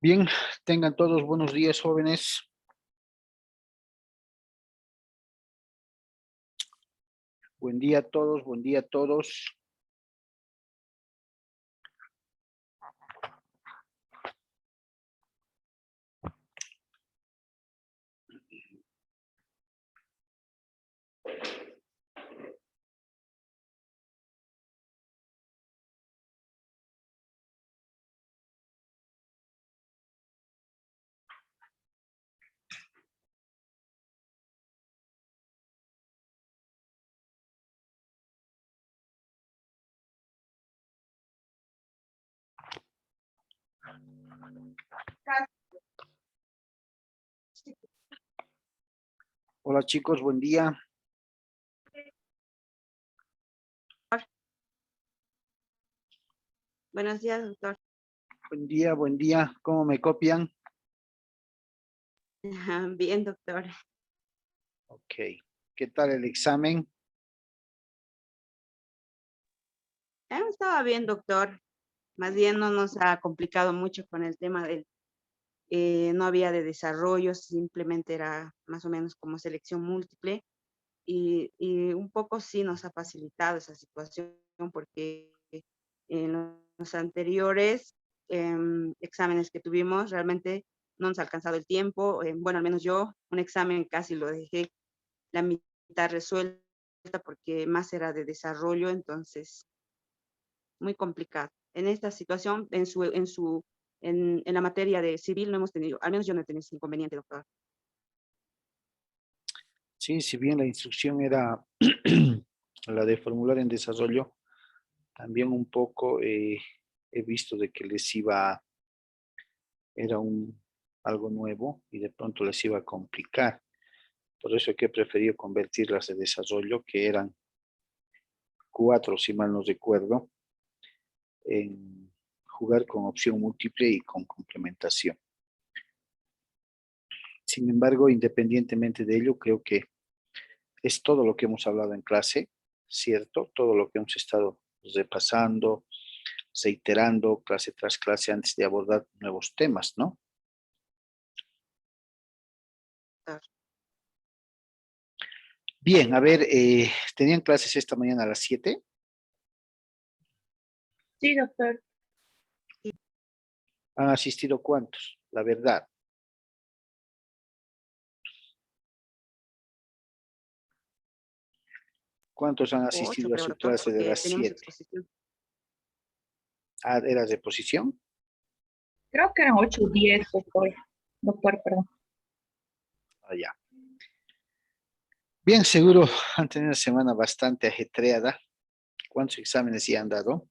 Bien, tengan todos buenos días, jóvenes. Buen día a todos, buen día a todos. Hola chicos, buen día. Buenos días, doctor. Buen día, buen día. ¿Cómo me copian? Bien, doctor. Ok. ¿Qué tal el examen? Estaba bien, doctor. Más bien no nos ha complicado mucho con el tema del, no había de desarrollo, simplemente era más o menos como selección múltiple y un poco sí nos ha facilitado esa situación porque en los anteriores exámenes que tuvimos realmente no nos ha alcanzado el tiempo. Bueno, al menos yo un examen casi lo dejé la mitad resuelta porque más era de desarrollo, entonces muy complicado. En esta situación, en la materia de civil no hemos tenido, al menos yo no he tenido ese inconveniente, doctor. Sí, si bien la instrucción era la de formular en desarrollo, también un poco he visto de que era algo nuevo y de pronto les iba a complicar. Por eso que he preferido convertirlas de desarrollo, que eran 4, si mal no recuerdo, en jugar con opción múltiple y con complementación. Sin embargo, independientemente de ello, creo que es todo lo que hemos hablado en clase, ¿cierto? Todo lo que hemos estado repasando, reiterando clase tras clase antes de abordar nuevos temas, ¿no? Bien, a ver, ¿tenían clases esta mañana a las 7? Sí, doctor. ¿Han asistido cuántos? La verdad. ¿Cuántos han 8, asistido a creo, su doctor, clase de porque las teníamos 7? exposición. Ah, ¿era de posición? Creo que eran 8 o 10, doctor. Doctor, perdón. Allá. Bien, seguro han tenido una semana bastante ajetreada. ¿Cuántos exámenes ya han dado?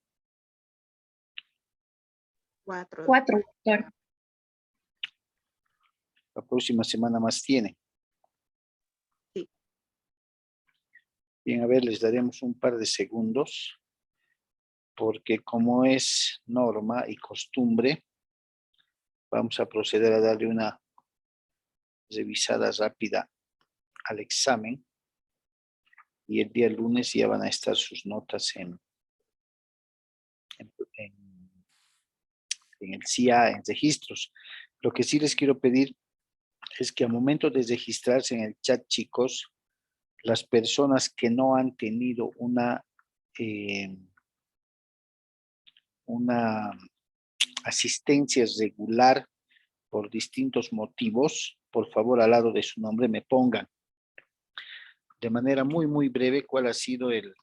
4. 4, doctor. La próxima semana más tienen. Sí. Bien, a ver, les daremos un par de segundos, porque como es norma y costumbre, vamos a proceder a darle una revisada rápida al examen y el día lunes ya van a estar sus notas en, en el CIA, en registros. Lo que sí les quiero pedir es que al momento de registrarse en el chat, chicos, las personas que no han tenido una asistencia regular por distintos motivos, por favor, al lado de su nombre me pongan de manera muy, muy breve cuál ha sido el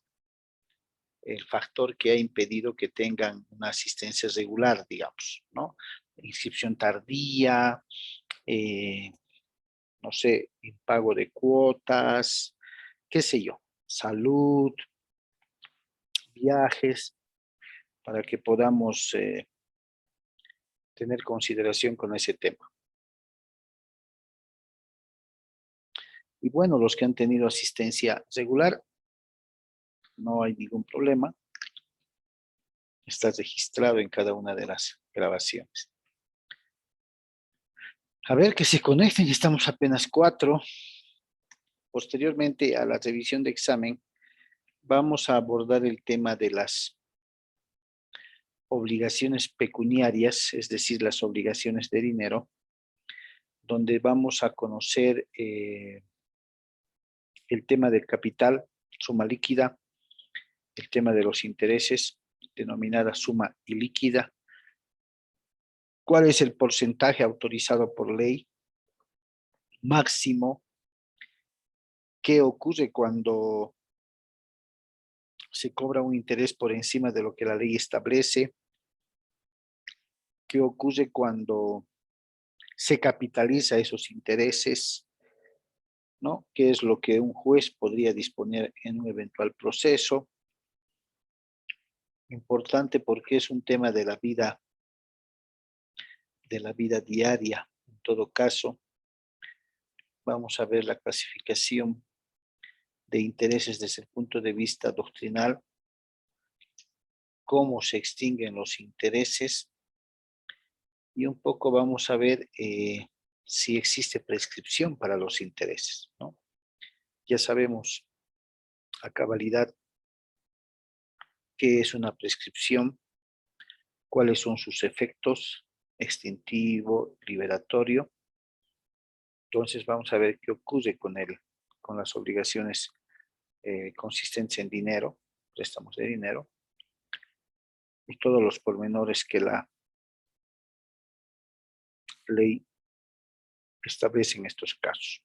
factor que ha impedido que tengan una asistencia regular, digamos, ¿no? Inscripción tardía, no sé, impago de cuotas, qué sé yo, salud, viajes, para que podamos tener consideración con ese tema. Y bueno, los que han tenido asistencia regular, no hay ningún problema. Está registrado en cada una de las grabaciones. A ver, que se conecten, estamos apenas 4. Posteriormente a la revisión de examen, vamos a abordar el tema de las obligaciones pecuniarias, es decir, las obligaciones de dinero, donde vamos a conocer el tema del capital, suma líquida, el tema de los intereses, denominada suma ilíquida, cuál es el porcentaje autorizado por ley máximo, qué ocurre cuando se cobra un interés por encima de lo que la ley establece, qué ocurre cuando se capitaliza esos intereses, ¿no? ¿Qué es lo que un juez podría disponer en un eventual proceso? Importante porque es un tema de la vida diaria. En todo caso, vamos a ver la clasificación de intereses desde el punto de vista doctrinal, cómo se extinguen los intereses y un poco vamos a ver si existe prescripción para los intereses, ¿no? Ya sabemos a cabalidad qué es una prescripción, cuáles son sus efectos, extintivo, liberatorio. Entonces vamos a ver qué ocurre con las obligaciones consistentes en dinero, préstamos de dinero, y todos los pormenores que la ley establece en estos casos.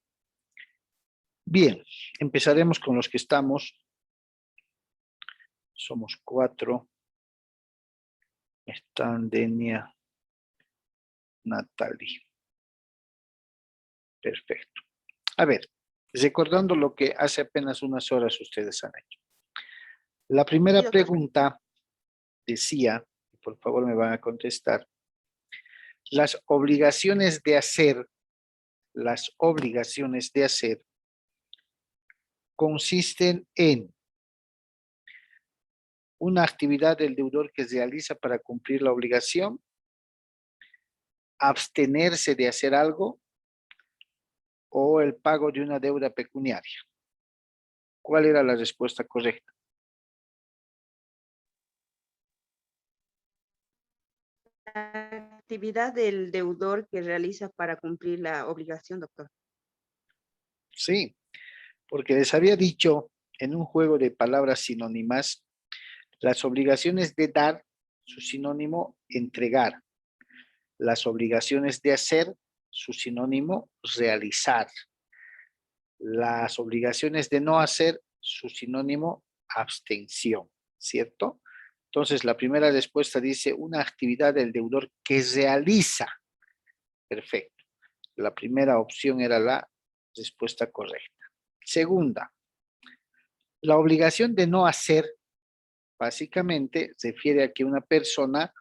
Bien, empezaremos con los que estamos. Somos 4. Están Denia, Natalie. Perfecto. A ver, recordando lo que hace apenas unas horas ustedes han hecho. La primera pregunta decía, por favor me van a contestar, las obligaciones de hacer consisten en una actividad del deudor que realiza para cumplir la obligación, abstenerse de hacer algo o el pago de una deuda pecuniaria. ¿Cuál era la respuesta correcta? La actividad del deudor que realiza para cumplir la obligación, doctor. Sí, porque les había dicho en un juego de palabras sinónimas, las obligaciones de dar, su sinónimo, entregar. Las obligaciones de hacer, su sinónimo, realizar. Las obligaciones de no hacer, su sinónimo, abstención, ¿cierto? Entonces, la primera respuesta dice una actividad del deudor que realiza. Perfecto. La primera opción era la respuesta correcta. Segunda, la obligación de no hacer, básicamente, refiere a que una persona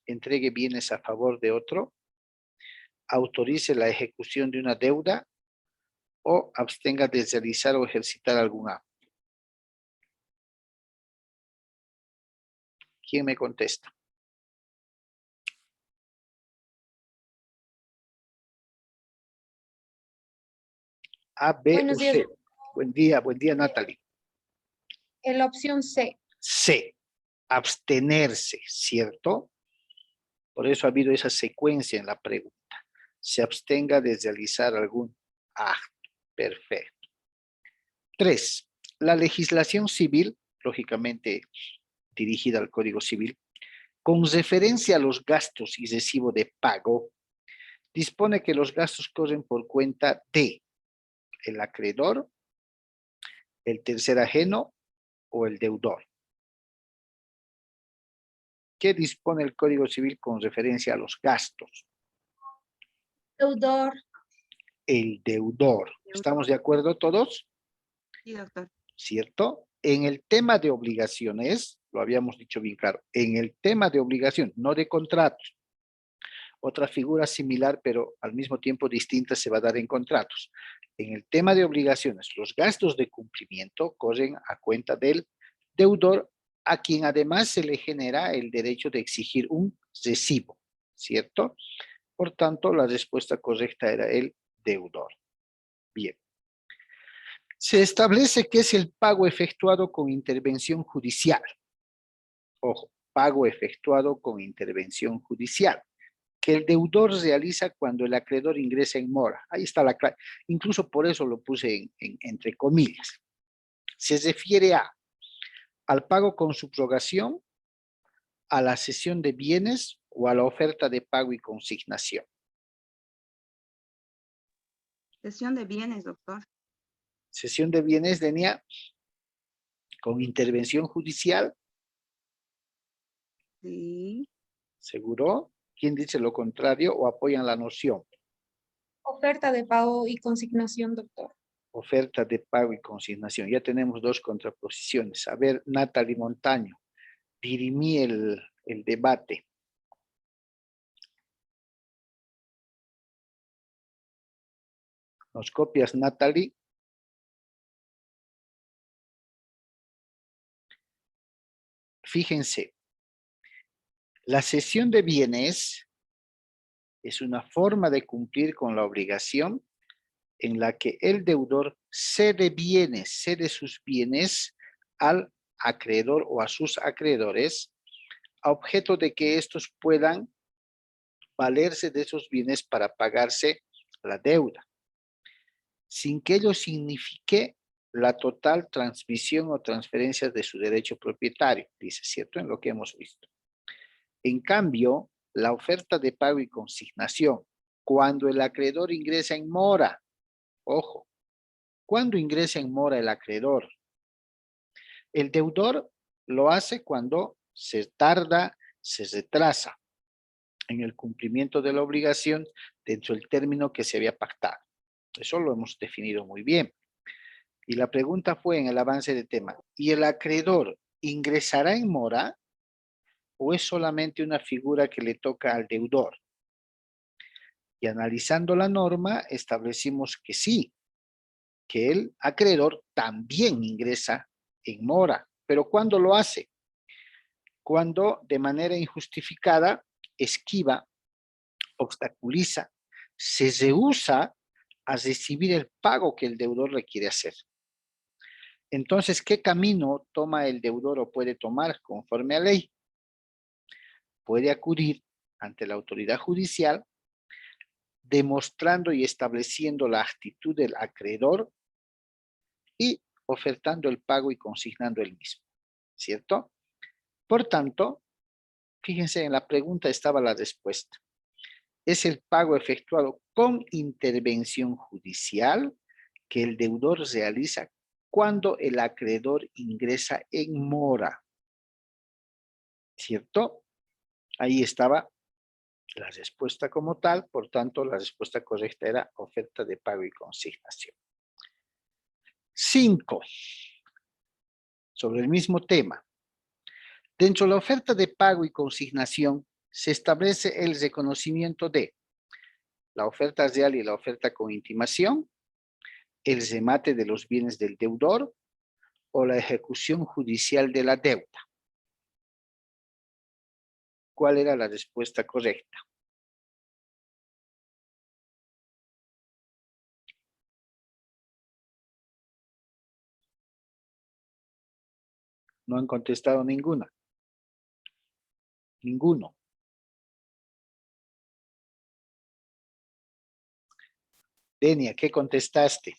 entregue bienes a favor de otro, autorice la ejecución de una deuda o abstenga de realizar o ejercitar algún acto. ¿Quién me contesta? A, B Buenos o días. C. Buen día, Natalie. En la opción C. C, abstenerse, ¿cierto? Por eso ha habido esa secuencia en la pregunta. Se abstenga de realizar algún acto. Perfecto. 3. La legislación civil, lógicamente dirigida al Código Civil, con referencia a los gastos y recibo de pago, dispone que los gastos corren por cuenta de el acreedor, el tercer ajeno o el deudor. ¿Qué dispone el Código Civil con referencia a los gastos? Deudor. El deudor. ¿Estamos de acuerdo todos? Sí, doctor. ¿Cierto? En el tema de obligaciones, lo habíamos dicho bien claro, en el tema de obligación, no de contratos. Otra figura similar, pero al mismo tiempo distinta, se va a dar en contratos. En el tema de obligaciones, los gastos de cumplimiento corren a cuenta del deudor, a quien además se le genera el derecho de exigir un recibo, ¿cierto? Por tanto, la respuesta correcta era el deudor. Bien. Se establece que es el pago efectuado con intervención judicial. Ojo, pago efectuado con intervención judicial, que el deudor realiza cuando el acreedor ingresa en mora. Ahí está la clave. Incluso por eso lo puse entre comillas. Se refiere al pago con subrogación, a la cesión de bienes o a la oferta de pago y consignación. Cesión de bienes, doctor. Cesión de bienes, Denia, con intervención judicial. Sí. ¿Seguro? ¿Quién dice lo contrario o apoyan la noción? Oferta de pago y consignación, doctor. Oferta de pago y consignación. Ya tenemos dos contraposiciones. A ver, Natalie Montaño, dirimí el debate. ¿Nos copias, Natalie? Fíjense, la cesión de bienes es una forma de cumplir con la obligación en la que el deudor cede sus bienes al acreedor o a sus acreedores, a objeto de que estos puedan valerse de esos bienes para pagarse la deuda, sin que ello signifique la total transmisión o transferencia de su derecho propietario, dice, ¿cierto? En lo que hemos visto. En cambio, la oferta de pago y consignación, cuando el acreedor ingresa en mora, ojo, cuando ingresa en mora el acreedor, el deudor lo hace cuando se tarda, se retrasa en el cumplimiento de la obligación dentro del término que se había pactado. Eso lo hemos definido muy bien. Y la pregunta fue en el avance de tema, ¿y el acreedor ingresará en mora o es solamente una figura que le toca al deudor? Y analizando la norma, establecimos que sí, que el acreedor también ingresa en mora. ¿Pero cuándo lo hace? Cuando de manera injustificada esquiva, obstaculiza, se rehúsa a recibir el pago que el deudor le quiere hacer. Entonces, ¿qué camino toma el deudor o puede tomar conforme a ley? Puede acudir ante la autoridad judicial demostrando y estableciendo la actitud del acreedor y ofertando el pago y consignando el mismo, ¿cierto? Por tanto, fíjense, en la pregunta estaba la respuesta. Es el pago efectuado con intervención judicial que el deudor realiza cuando el acreedor ingresa en mora, ¿cierto? Ahí estaba la respuesta como tal, por tanto, la respuesta correcta era oferta de pago y consignación. 5. Sobre el mismo tema. Dentro de la oferta de pago y consignación se establece el reconocimiento de la oferta real y la oferta con intimación, el remate de los bienes del deudor o la ejecución judicial de la deuda. ¿Cuál era la respuesta correcta? No han contestado ninguna. Ninguno. Denia, ¿qué contestaste?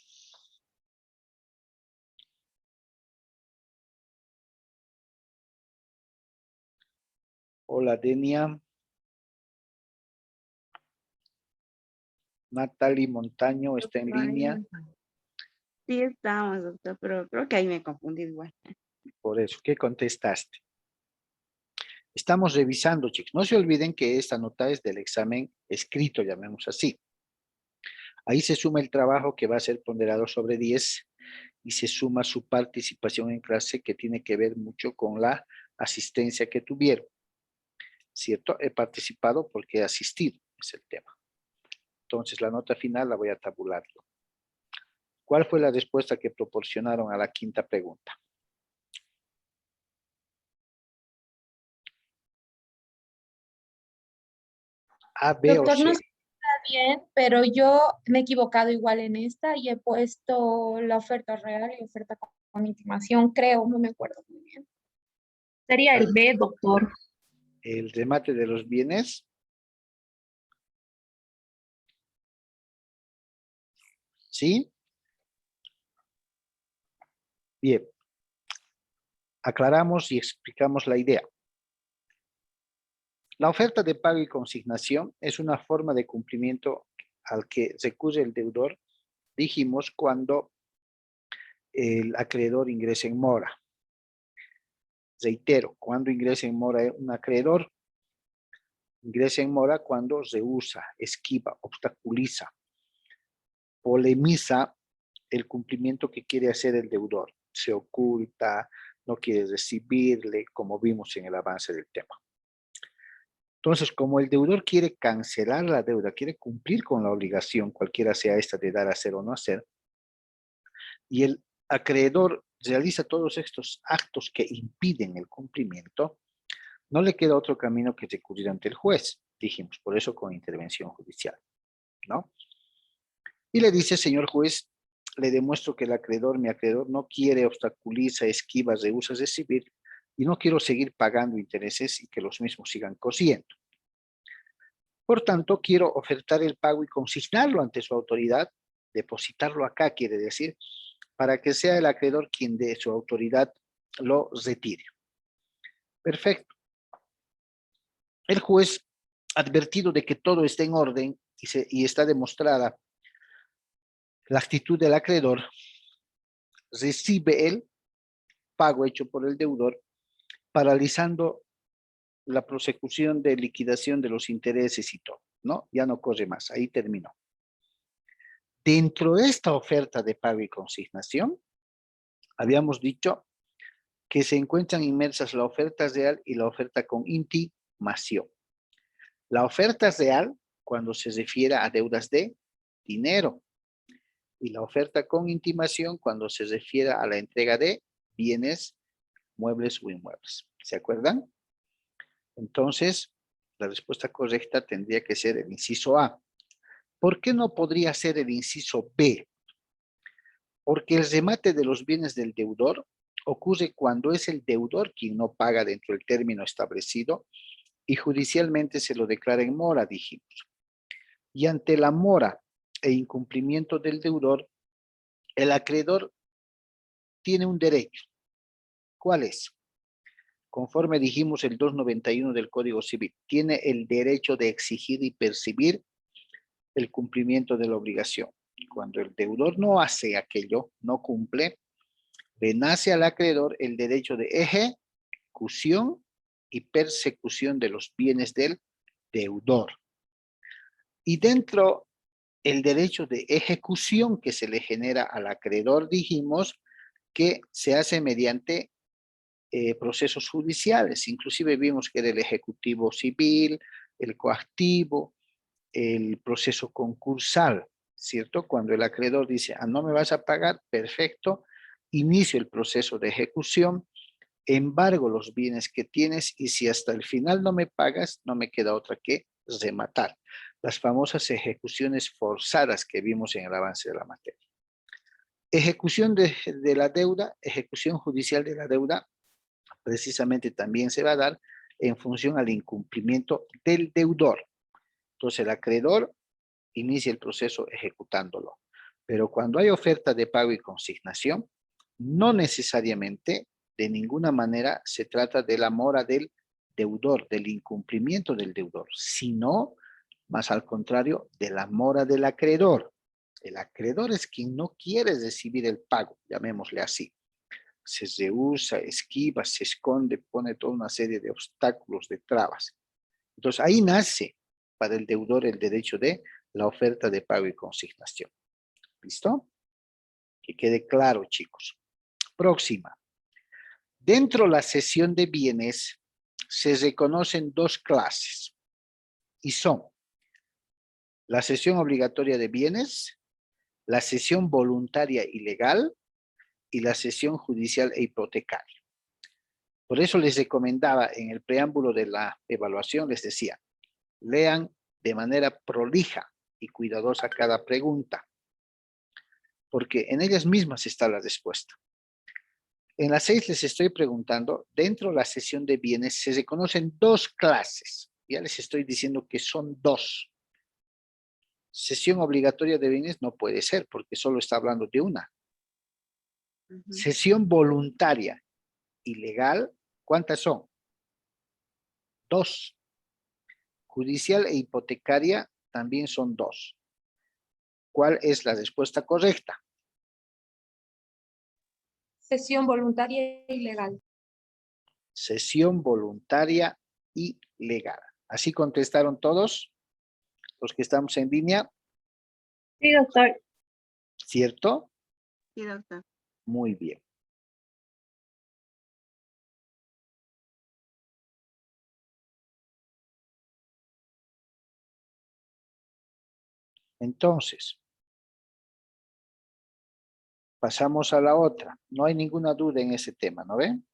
Hola, Denia. Natalie Montaño está en línea. Sí estamos, doctor, pero creo que ahí me confundí igual. Por eso, ¿qué contestaste? Estamos revisando, chicos. No se olviden que esta nota es del examen escrito, llamemos así. Ahí se suma el trabajo que va a ser ponderado sobre 10 y se suma su participación en clase que tiene que ver mucho con la asistencia que tuvieron. ¿Cierto? He participado porque he asistido, es el tema. Entonces, la nota final la voy a tabular. ¿Cuál fue la respuesta que proporcionaron a la quinta pregunta? A, B Doctor, o C. no está bien, pero yo me he equivocado igual en esta y he puesto la oferta real y oferta con intimación, creo, no me acuerdo muy bien. Sería el B, doctor. El remate de los bienes. ¿Sí? Bien. Aclaramos y explicamos la idea. La oferta de pago y consignación es una forma de cumplimiento al que recurre el deudor, dijimos, cuando el acreedor ingresa en mora. Reitero, cuando ingresa en mora un acreedor, ingresa en mora cuando rehúsa, esquiva, obstaculiza, polemiza el cumplimiento que quiere hacer el deudor. Se oculta, no quiere recibirle, como vimos en el avance del tema. Entonces, como el deudor quiere cancelar la deuda, quiere cumplir con la obligación, cualquiera sea esta de dar, hacer o no hacer, y el acreedor realiza todos estos actos que impiden el cumplimiento, no le queda otro camino que recurrir ante el juez, dijimos, por eso con intervención judicial, ¿no? Y le dice, señor juez, le demuestro que el acreedor, mi acreedor, no quiere, obstaculiza, esquiva, rehúsa recibir, y no quiero seguir pagando intereses y que los mismos sigan cosiendo. Por tanto, quiero ofertar el pago y consignarlo ante su autoridad, depositarlo acá, quiere decir, para que sea el acreedor quien de su autoridad lo retire. Perfecto. El juez, advertido de que todo está en orden y está demostrada la actitud del acreedor, recibe el pago hecho por el deudor, paralizando la prosecución de liquidación de los intereses y todo, ¿no? Ya no corre más, ahí terminó. Dentro de esta oferta de pago y consignación, habíamos dicho que se encuentran inmersas la oferta real y la oferta con intimación. La oferta real, cuando se refiere a deudas de dinero, y la oferta con intimación, cuando se refiere a la entrega de bienes, muebles o inmuebles. ¿Se acuerdan? Entonces, la respuesta correcta tendría que ser el inciso A. ¿Por qué no podría ser el inciso B? Porque el remate de los bienes del deudor ocurre cuando es el deudor quien no paga dentro del término establecido y judicialmente se lo declara en mora, dijimos. Y ante la mora e incumplimiento del deudor, el acreedor tiene un derecho. ¿Cuál es? Conforme dijimos el 291 del Código Civil, tiene el derecho de exigir y percibir el cumplimiento de la obligación. Cuando el deudor no hace aquello, no cumple, le nace al acreedor el derecho de ejecución y persecución de los bienes del deudor. Y dentro el derecho de ejecución que se le genera al acreedor, dijimos que se hace mediante procesos judiciales. Inclusive vimos que era el ejecutivo civil, el coactivo, el proceso concursal, ¿cierto? Cuando el acreedor dice, no me vas a pagar, perfecto, inicio el proceso de ejecución, embargo los bienes que tienes y si hasta el final no me pagas, no me queda otra que rematar. Las famosas ejecuciones forzadas que vimos en el avance de la materia. Ejecución de la deuda, ejecución judicial de la deuda, precisamente también se va a dar en función al incumplimiento del deudor. Entonces el acreedor inicia el proceso ejecutándolo. Pero cuando hay oferta de pago y consignación, no necesariamente, de ninguna manera, se trata de la mora del deudor, del incumplimiento del deudor, sino, más al contrario, de la mora del acreedor. El acreedor es quien no quiere recibir el pago, llamémosle así. Se rehúsa, esquiva, se esconde, pone toda una serie de obstáculos, de trabas. Entonces ahí nace para el deudor el derecho de la oferta de pago y consignación. ¿Listo? Que quede claro, chicos. Próxima. Dentro de la cesión de bienes se reconocen dos clases y son la cesión obligatoria de bienes, la cesión voluntaria y legal y la cesión judicial e hipotecaria. Por eso les recomendaba en el preámbulo de la evaluación, les decía, lean de manera prolija y cuidadosa cada pregunta, porque en ellas mismas está la respuesta. En la 6 les estoy preguntando, dentro de la cesión de bienes se reconocen dos clases. Ya les estoy diciendo que son dos. Cesión obligatoria de bienes no puede ser porque solo está hablando de una. Ujú. Cesión voluntaria y legal, ¿cuántas son? Dos. Judicial e hipotecaria también son dos. ¿Cuál es la respuesta correcta? Cesión voluntaria y legal. Cesión voluntaria y legal. ¿Así contestaron todos los que estamos en línea? Sí, doctor. ¿Cierto? Sí, doctor. Muy bien. Entonces, pasamos a la otra. No hay ninguna duda en ese tema, ¿no ven?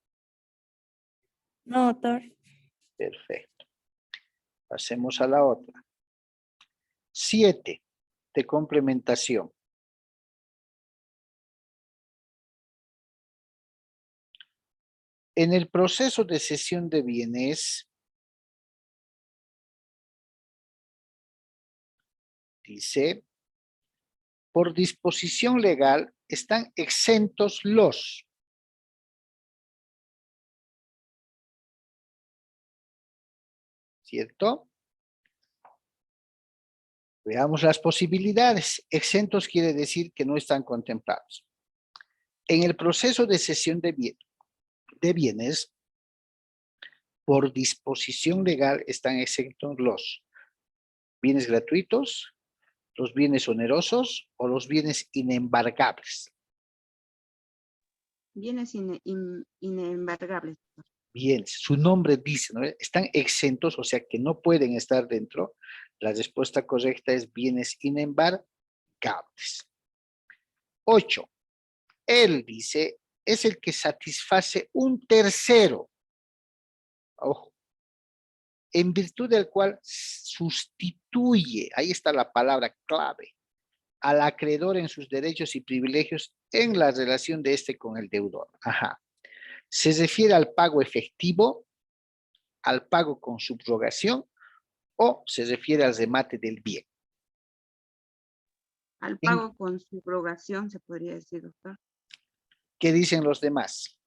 No, doctor. Perfecto. Pasemos a la otra. 7 de complementación. En el proceso de cesión de bienes, dice, por disposición legal están exentos los. ¿Cierto? Veamos las posibilidades. Exentos quiere decir que no están contemplados. En el proceso de cesión de bienes, por disposición legal están exentos los bienes gratuitos, los bienes onerosos o los bienes inembargables. Bienes inembargables. Bien, su nombre dice, ¿no? Están exentos, o sea que no pueden estar dentro. La respuesta correcta es bienes inembargables. 8. Él dice, es el que satisface un tercero. Ojo. En virtud del cual sustituye, ahí está la palabra clave, al acreedor en sus derechos y privilegios en la relación de este con el deudor. Ajá. Se refiere al pago efectivo, al pago con subrogación o se refiere al remate del bien. Al pago con subrogación, se podría decir, doctor. ¿Qué dicen los demás?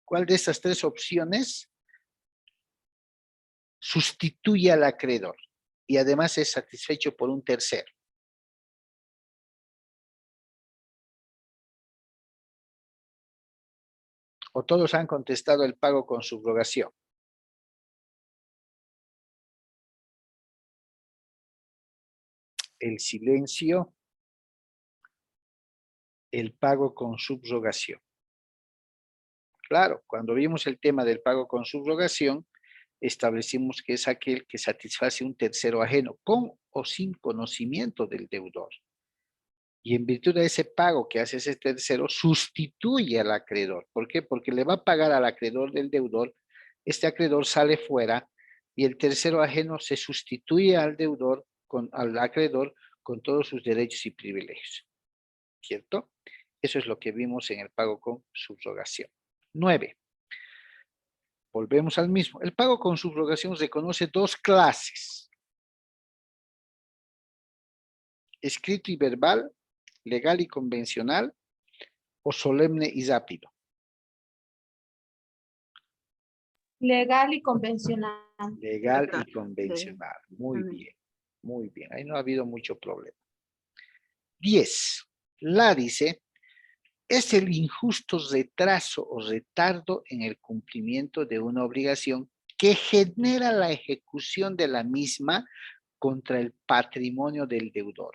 ¿Cuál de estas tres opciones sustituye al acreedor y además es satisfecho por un tercero? ¿O todos han contestado el pago con subrogación? El silencio, el pago con subrogación. Claro, cuando vimos el tema del pago con subrogación, establecimos que es aquel que satisface un tercero ajeno, con o sin conocimiento del deudor. Y en virtud de ese pago que hace ese tercero, sustituye al acreedor. ¿Por qué? Porque le va a pagar al acreedor del deudor, este acreedor sale fuera y el tercero ajeno se sustituye al deudor, al acreedor, con todos sus derechos y privilegios. ¿Cierto? Eso es lo que vimos en el pago con subrogación. 9. Volvemos al mismo. El pago con subrogación reconoce dos clases. Escrito y verbal, legal y convencional, o solemne y rápido. Legal y convencional. Legal Doctor, y convencional. Muy bien, muy bien. Ahí no ha habido mucho problema. 10. La dice, es el injusto retraso o retardo en el cumplimiento de una obligación que genera la ejecución de la misma contra el patrimonio del deudor.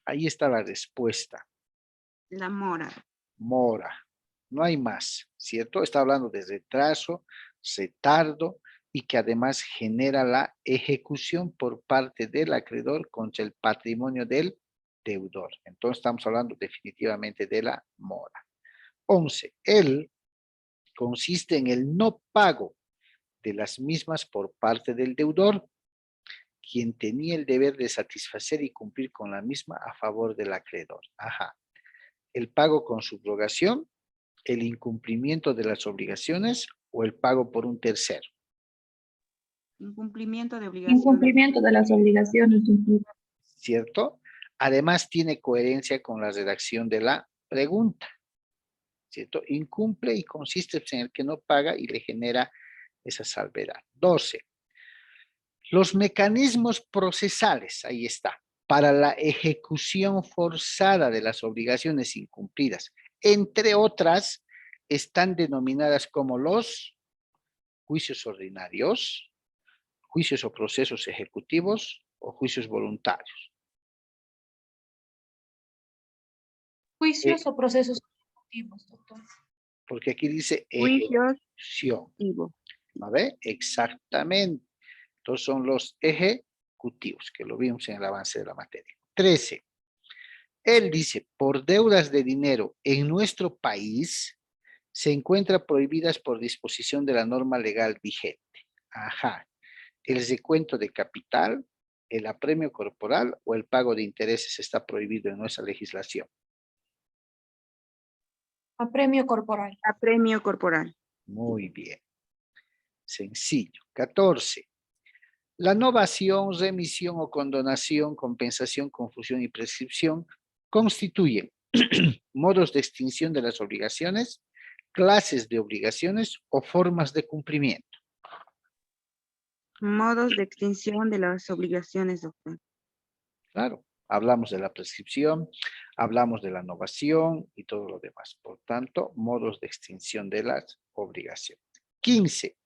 Ahí está la respuesta. La mora. Mora. No hay más, ¿cierto? Está hablando de retraso, retardo y que además genera la ejecución por parte del acreedor contra el patrimonio del deudor. Entonces estamos hablando definitivamente de la mora. 11. El consiste en el no pago de las mismas por parte del deudor quien tenía el deber de satisfacer y cumplir con la misma a favor del acreedor. Ajá. El pago con subrogación, el incumplimiento de las obligaciones o el pago por un tercero. Incumplimiento de obligaciones. Incumplimiento de las obligaciones. ¿Cierto? Además tiene coherencia con la redacción de la pregunta. ¿Cierto? Incumple y consiste en el que no paga y le genera esa salvedad. 12. Los mecanismos procesales, ahí está, para la ejecución forzada de las obligaciones incumplidas, entre otras, están denominadas como los juicios ordinarios, juicios o procesos ejecutivos o juicios voluntarios. Juicios o procesos ejecutivos, doctor. Porque aquí dice Juicios ejecución. activos. ¿A ver? Exactamente. Entonces son los ejecutivos, que lo vimos en el avance de la materia. 13. Él dice, por deudas de dinero en nuestro país, se encuentra prohibidas por disposición de la norma legal vigente. Ajá. El recuento de capital, el apremio corporal o el pago de intereses está prohibido en nuestra legislación. Apremio corporal. Apremio corporal. Muy bien. Sencillo. 14. La novación, remisión o condonación, compensación, confusión y prescripción constituyen modos de extinción de las obligaciones, clases de obligaciones o formas de cumplimiento. Modos de extinción de las obligaciones, doctor. Claro, hablamos de la prescripción, hablamos de la novación y todo lo demás. Por tanto, modos de extinción de las obligaciones. 15.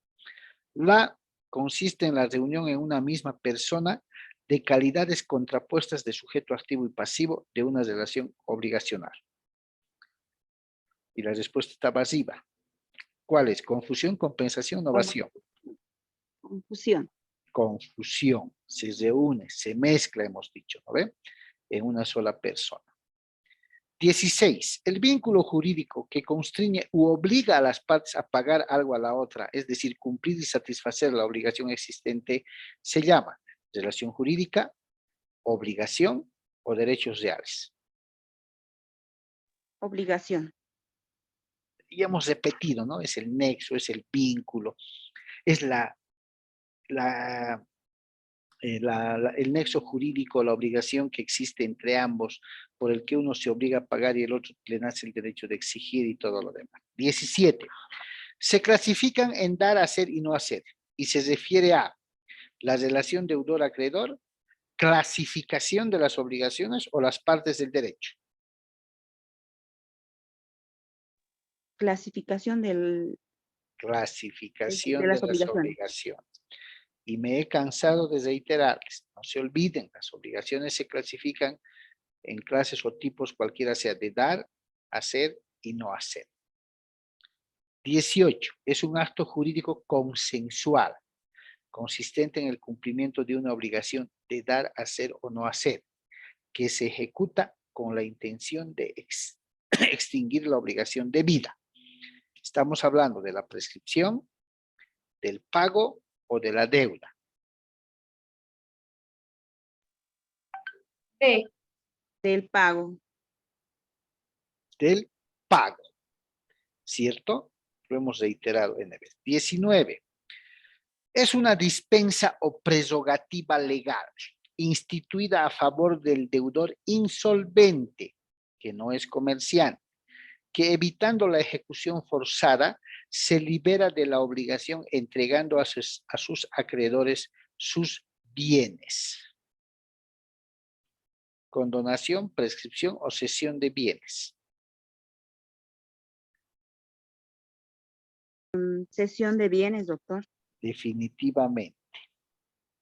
Consiste en la reunión en una misma persona de calidades contrapuestas de sujeto activo y pasivo de una relación obligacional. Y la respuesta está evasiva. ¿Cuál es? Confusión, compensación, novación. Confusión. Confusión. Se reúne, se mezcla, hemos dicho, ¿no ve? En una sola persona. 16. El vínculo jurídico que constriñe u obliga a las partes a pagar algo a la otra, es decir, cumplir y satisfacer la obligación existente, se llama relación jurídica, obligación o derechos reales. Obligación. Y hemos repetido, ¿no? Es el nexo, es el vínculo, es el nexo jurídico, la obligación que existe entre ambos, por el que uno se obliga a pagar y el otro le nace el derecho de exigir y todo lo demás. 17. Se clasifican en dar, hacer y no hacer, y se refiere a la relación deudor-acreedor, clasificación de las obligaciones o las partes del derecho. Clasificación Clasificación de de las las obligaciones. obligaciones. Y me he cansado de reiterarles, no se olviden, las obligaciones se clasifican en clases o tipos cualquiera sea de dar, hacer y no hacer. 18. Es un acto jurídico consensual, consistente en el cumplimiento de una obligación de dar, hacer o no hacer, que se ejecuta con la intención de extinguir la obligación debida. Estamos hablando de la prescripción, del pago o de la deuda. B. Del pago. Del pago, ¿cierto? Lo hemos reiterado en vez. 19. Es una dispensa o prerrogativa legal instituida a favor del deudor insolvente, que no es comerciante, que evitando la ejecución forzada, se libera de la obligación entregando a sus acreedores sus bienes. Condonación, prescripción o cesión de bienes. Cesión de bienes, doctor. Definitivamente,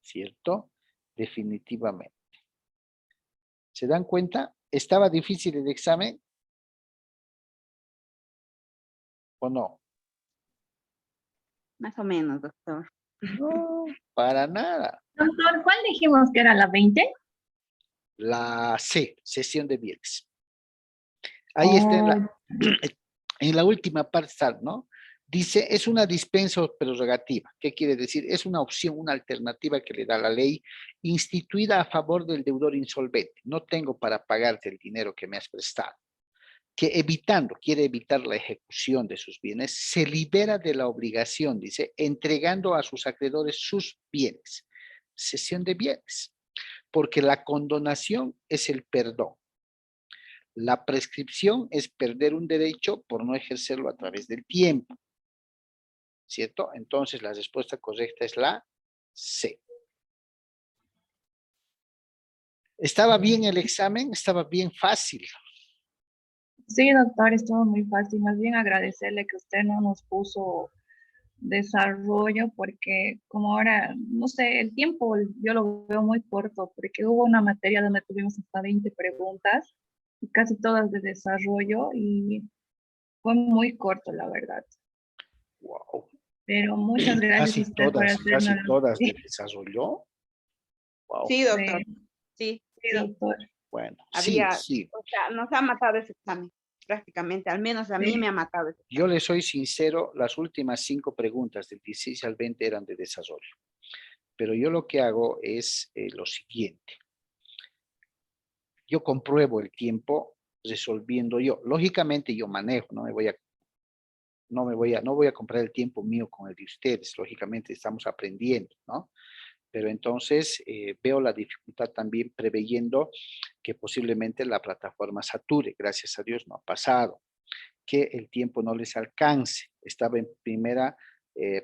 ¿cierto? Definitivamente. ¿Se dan cuenta? ¿Estaba difícil el examen? ¿O no? Más o menos, doctor. No, para nada. Doctor, ¿cuál dijimos que era la 20? La C, cesión de bienes. Ahí está en la última parte, ¿no? Dice, es una dispensa o prerrogativa. ¿Qué quiere decir? Es una opción, una alternativa que le da la ley instituida a favor del deudor insolvente. No tengo para pagarte el dinero que me has prestado. Que quiere evitar la ejecución de sus bienes, se libera de la obligación, dice, entregando a sus acreedores sus bienes. Cesión de bienes. Porque la condonación es el perdón. La prescripción es perder un derecho por no ejercerlo a través del tiempo. ¿Cierto? Entonces la respuesta correcta es la C. ¿Estaba bien el examen? ¿Estaba bien fácil? Sí, doctor, estuvo muy fácil. Más bien agradecerle que usted no nos puso desarrollo porque como ahora, no sé, el tiempo yo lo veo muy corto porque hubo una materia donde tuvimos hasta 20 preguntas y casi todas de desarrollo y fue muy corto, la verdad. Wow. Pero muchas gracias a usted por Casi hacernos. todas de desarrollo. Wow. Sí, doctor. Sí, Sí, sí, sí. doctor. Bueno, sí, Había, sí. o sea, nos ha matado ese examen, prácticamente. Al menos a mí Sí. me ha matado ese Yo examen. le soy sincero, las últimas 5 preguntas del 16 al 20 eran de desarrollo. Pero yo lo que hago es lo siguiente. Yo compruebo el tiempo resolviendo yo. Lógicamente yo manejo, no voy a comprar el tiempo mío con el de ustedes. Lógicamente estamos aprendiendo, ¿no? Pero entonces veo la dificultad también preveyendo que posiblemente la plataforma sature. Gracias a Dios no ha pasado. Que el tiempo no les alcance. Estaba en primera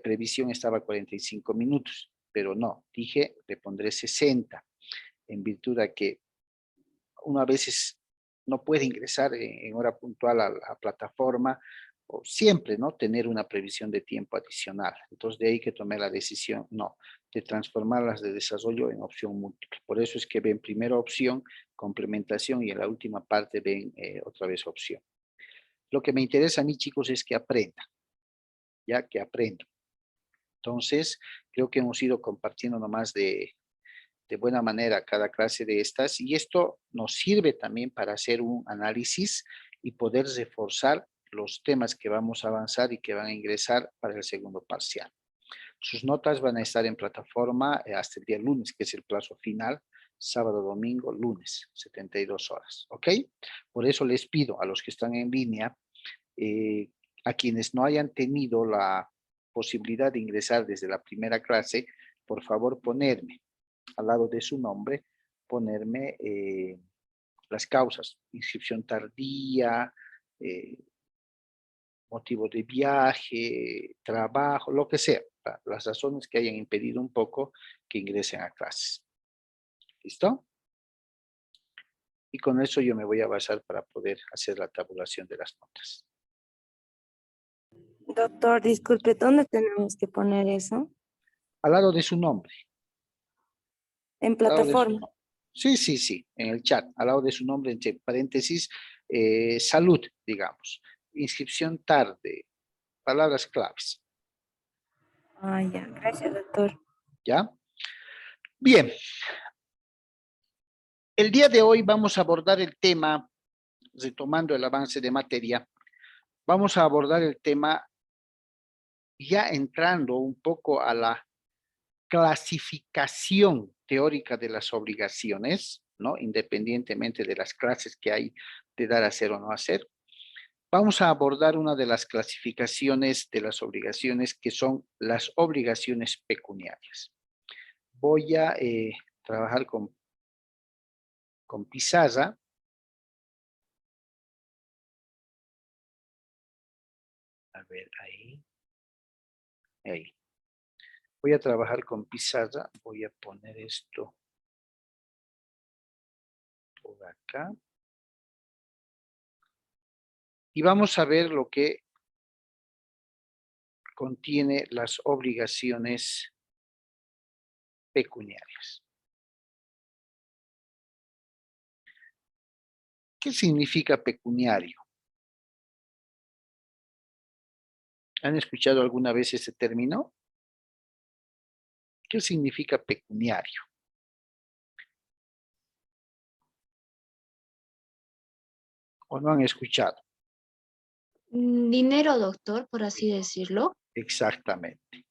previsión, estaba 45 minutos, pero no, dije, le pondré 60, en virtud de que uno a veces no puede ingresar en hora puntual a la plataforma, o siempre, ¿no? Tener una previsión de tiempo adicional. Entonces, de ahí que tomé la decisión, no, de transformarlas de desarrollo en opción múltiple. Por eso es que ven primera opción, complementación, y en la última parte ven otra vez opción. Lo que me interesa a mí, chicos, es que aprendan, ya que aprendo. Entonces, creo que hemos ido compartiendo nomás de buena manera cada clase de estas, y esto nos sirve también para hacer un análisis y poder reforzar los temas que vamos a avanzar y que van a ingresar para el segundo parcial. Sus notas van a estar en plataforma hasta el día lunes, que es el plazo final, sábado, domingo, lunes, 72 horas, ¿ok? Por eso les pido a los que están en línea, a quienes no hayan tenido la posibilidad de ingresar desde la primera clase, por favor ponerme al lado de su nombre, ponerme las causas, inscripción tardía, motivo de viaje, trabajo, lo que sea, las razones que hayan impedido un poco que ingresen a clases. ¿Listo? Y con eso yo me voy a basar para poder hacer la tabulación de las notas. Doctor, disculpe, ¿dónde tenemos que poner eso? Al lado de su nombre. En Al lado de su plataforma. nombre. Sí, en el chat, al lado de su nombre, entre paréntesis, salud, digamos. Inscripción tarde, palabras claves. Ah, ya, gracias, doctor. ¿Ya? Bien. El día de hoy vamos a abordar el tema, retomando el avance de materia, vamos a abordar el tema ya entrando un poco a la clasificación teórica de las obligaciones, ¿no? Independientemente de las clases que hay de dar a hacer o no hacer. Vamos a abordar una de las clasificaciones de las obligaciones que son las obligaciones pecuniarias. Voy a trabajar con pizarra. A ver, ahí. Ahí. Voy a trabajar con pizarra. Voy a poner esto por acá. Y vamos a ver lo que contiene las obligaciones pecuniarias. ¿Qué significa pecuniario? ¿Han escuchado alguna vez ese término? ¿Qué significa pecuniario? ¿O no han escuchado? Dinero, doctor, por así decirlo. Exactamente.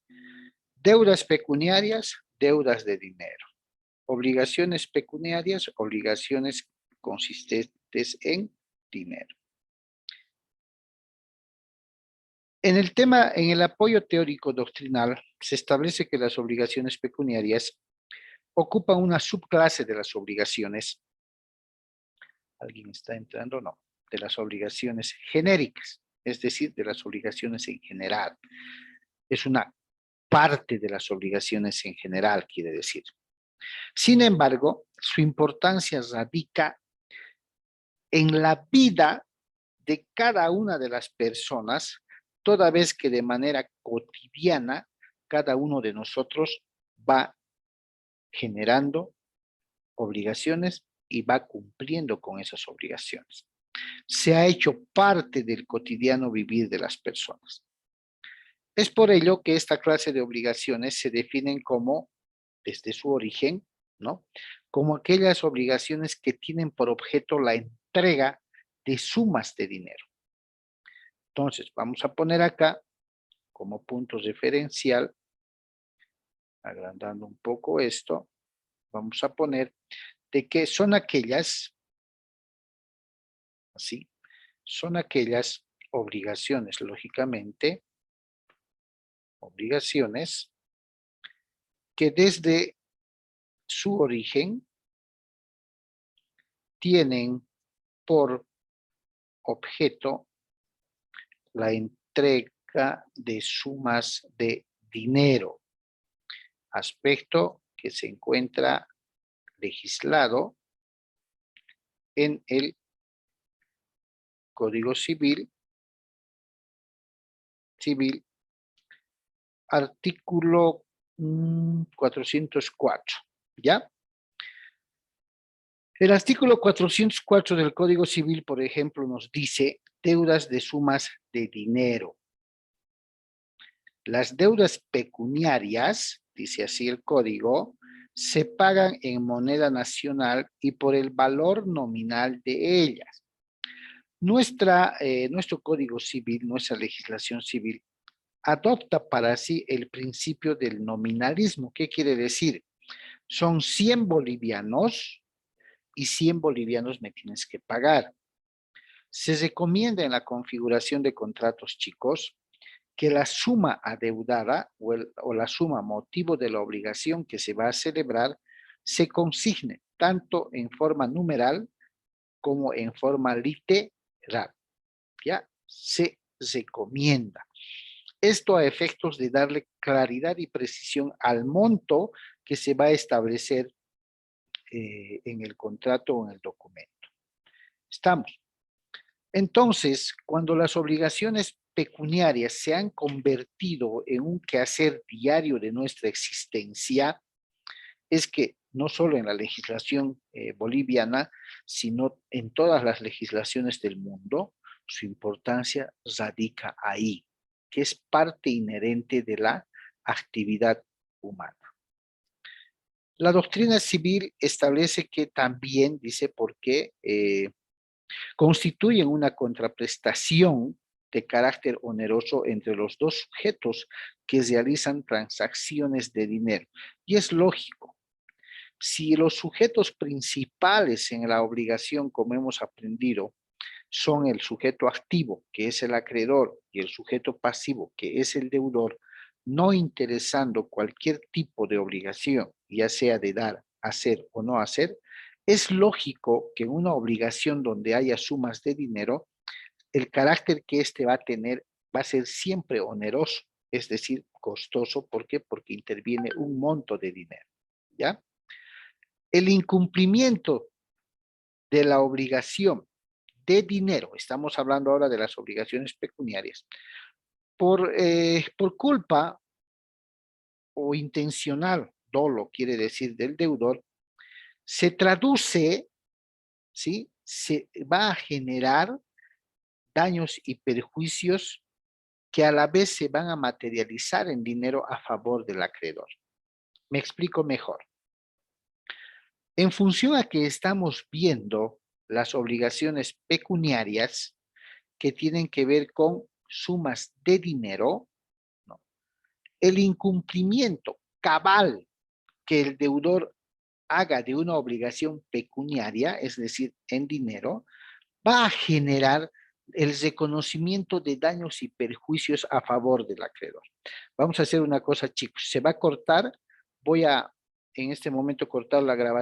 Deudas pecuniarias, deudas de dinero. Obligaciones pecuniarias, obligaciones consistentes en dinero. En el apoyo teórico doctrinal, se establece que las obligaciones pecuniarias ocupan una subclase de las obligaciones. ¿Alguien está entrando? No. De las obligaciones genéricas, es decir, de las obligaciones en general. Es una parte de las obligaciones en general, quiere decir. Sin embargo, su importancia radica en la vida de cada una de las personas, toda vez que de manera cotidiana cada uno de nosotros va generando obligaciones y va cumpliendo con esas obligaciones. Se ha hecho parte del cotidiano vivir de las personas. Es por ello que esta clase de obligaciones se definen como, desde su origen, ¿no?, como aquellas obligaciones que tienen por objeto la entrega de sumas de dinero. Entonces, vamos a poner acá como punto referencial, agrandando un poco esto, vamos a poner de que son aquellas, así, son aquellas obligaciones, lógicamente, obligaciones que desde su origen tienen por objeto la entrega de sumas de dinero, aspecto que se encuentra legislado en el Código Civil, artículo 404, ¿ya? El artículo 404 del Código Civil, por ejemplo, nos dice deudas de sumas de dinero. Las deudas pecuniarias, dice así el código, se pagan en moneda nacional y por el valor nominal de ellas. Nuestro Código Civil, nuestra legislación civil, adopta para sí el principio del nominalismo. ¿Qué quiere decir? Son 100 bolivianos y 100 bolivianos me tienes que pagar. Se recomienda en la configuración de contratos, chicos, que la suma adeudada o la suma motivo de la obligación que se va a celebrar se consigne tanto en forma numeral como en forma literal. ¿Ya? Se recomienda. Esto a efectos de darle claridad y precisión al monto que se va a establecer en el contrato o en el documento. ¿Estamos? Entonces, cuando las obligaciones pecuniarias se han convertido en un quehacer diario de nuestra existencia, es que no solo en la legislación boliviana, sino en todas las legislaciones del mundo, su importancia radica ahí, que es parte inherente de la actividad humana. La doctrina civil establece que también, dice, porque constituyen una contraprestación de carácter oneroso entre los dos sujetos que realizan transacciones de dinero. Y es lógico. Si los sujetos principales en la obligación, como hemos aprendido, son el sujeto activo, que es el acreedor, y el sujeto pasivo, que es el deudor, no interesando cualquier tipo de obligación, ya sea de dar, hacer o no hacer, es lógico que en una obligación donde haya sumas de dinero, el carácter que éste va a tener va a ser siempre oneroso, es decir, costoso. ¿Por qué? Porque interviene un monto de dinero, ¿ya? El incumplimiento de la obligación de dinero, estamos hablando ahora de las obligaciones pecuniarias, por culpa o intencional, dolo quiere decir del deudor, se traduce, ¿sí?, se va a generar daños y perjuicios que a la vez se van a materializar en dinero a favor del acreedor. Me explico mejor. En función a que estamos viendo las obligaciones pecuniarias, que tienen que ver con sumas de dinero, ¿no? El incumplimiento cabal que el deudor haga de una obligación pecuniaria, es decir, en dinero, va a generar el reconocimiento de daños y perjuicios a favor del acreedor. Vamos a hacer una cosa, chicos. Se va a cortar. Voy a, en este momento, cortar la grabación.